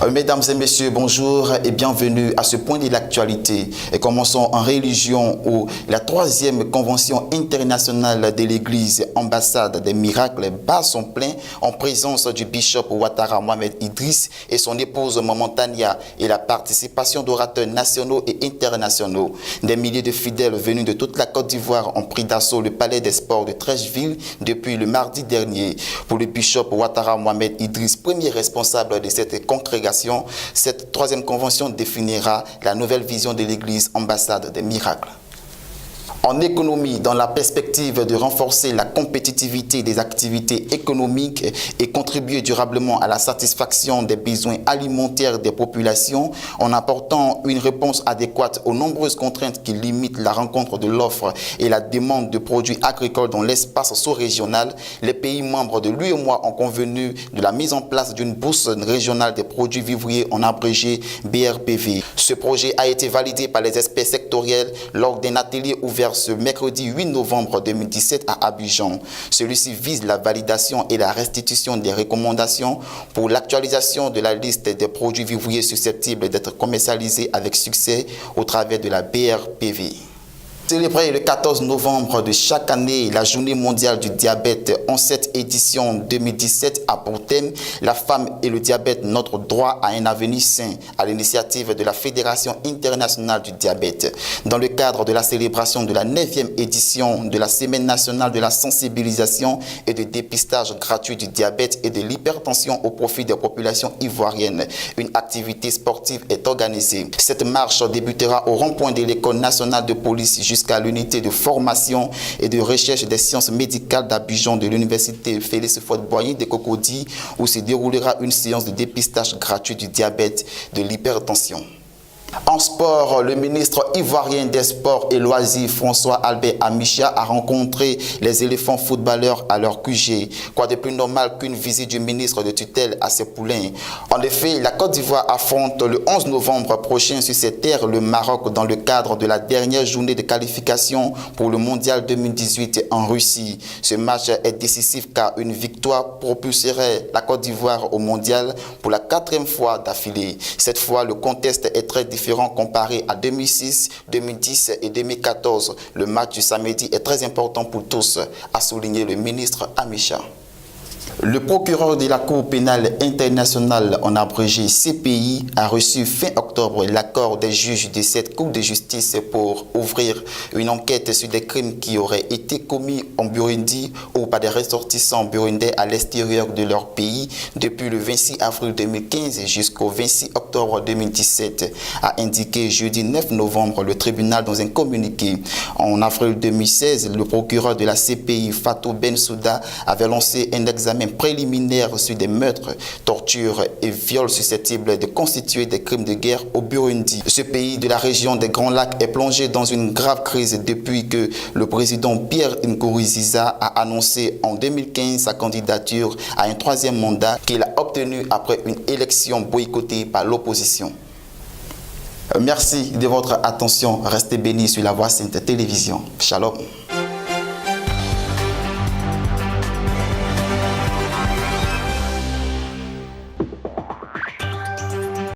Mesdames et messieurs, bonjour et bienvenue à ce point de l'actualité. Et commençons en religion où la 3e convention internationale de l'église ambassade des miracles bat son plein en présence du bishop Ouattara Mohamed Idriss et son épouse Momantania et la participation d'orateurs nationaux et internationaux. Des milliers de fidèles venus de toute la Côte d'Ivoire ont pris d'assaut le palais des sports de Treichville depuis le mardi dernier. Pour le bishop Ouattara Mohamed Idriss, premier responsable de cette congrégation, cette 3e convention définira la nouvelle vision de l'église ambassade des miracles. En économie, dans la perspective de renforcer la compétitivité des activités économiques et contribuer durablement à la satisfaction des besoins alimentaires des populations, en apportant une réponse adéquate aux nombreuses contraintes qui limitent la rencontre de l'offre et la demande de produits agricoles dans l'espace sous-régional, les pays membres de l'UEMOA ont convenu de la mise en place d'une bourse régionale des produits vivriers en abrégé BRPV. Ce projet a été validé par les experts sectoriels lors d'un atelier ouvert ce mercredi 8 novembre 2017 à Abidjan. Celui-ci vise la validation et la restitution des recommandations pour l'actualisation de la liste des produits vivriers susceptibles d'être commercialisés avec succès au travers de la BRPV. Célébrer le 14 novembre de chaque année la journée mondiale du diabète en cette édition 2017 a pour thème la femme et le diabète, notre droit à un avenir sain, à l'initiative de la Fédération internationale du diabète. Dans le cadre de la célébration de la 9e édition de la Semaine nationale de la sensibilisation et de dépistage gratuit du diabète et de l'hypertension au profit des populations ivoiriennes, une activité sportive est organisée. Cette marche débutera au rond-point de l'École nationale de police jusqu'à l'unité de formation et de recherche des sciences médicales d'Abidjan de l'université Félix Houphouët-Boigny de Cocody, où se déroulera une séance de dépistage gratuit du diabète et de l'hypertension. En sport, le ministre ivoirien des Sports et Loisirs, François Albert Amicha, a rencontré les éléphants footballeurs à leur QG. Quoi de plus normal qu'une visite du ministre de tutelle à ses poulains? En effet, la Côte d'Ivoire affronte le 11 novembre prochain sur ses terres le Maroc dans le cadre de la dernière journée de qualification pour le Mondial 2018 en Russie. Ce match est décisif car une victoire propulserait la Côte d'Ivoire au Mondial pour la 4e fois d'affilée. Cette fois, le contexte est très différent comparé à 2006, 2010 et 2014. Le match du samedi est très important pour tous, a souligné le ministre Amicha. Le procureur de la Cour pénale internationale, en abrégé CPI, a reçu fin octobre l'accord des juges de cette Cour de justice pour ouvrir une enquête sur des crimes qui auraient été commis en Burundi ou par des ressortissants burundais à l'extérieur de leur pays depuis le 26 avril 2015 jusqu'au 26 octobre 2017, a indiqué jeudi 9 novembre le tribunal dans un communiqué. En avril 2016, le procureur de la CPI, Fatou Bensouda, avait lancé un examen préliminaire sur des meurtres, tortures et viols susceptibles de constituer des crimes de guerre au Burundi. Ce pays de la région des Grands Lacs est plongé dans une grave crise depuis que le président Pierre Nkurunziza a annoncé en 2015 sa candidature à un 3e mandat qu'il a obtenu après une élection boycottée par l'opposition. Merci de votre attention. Restez bénis sur la Voix Sainte Télévision. Shalom.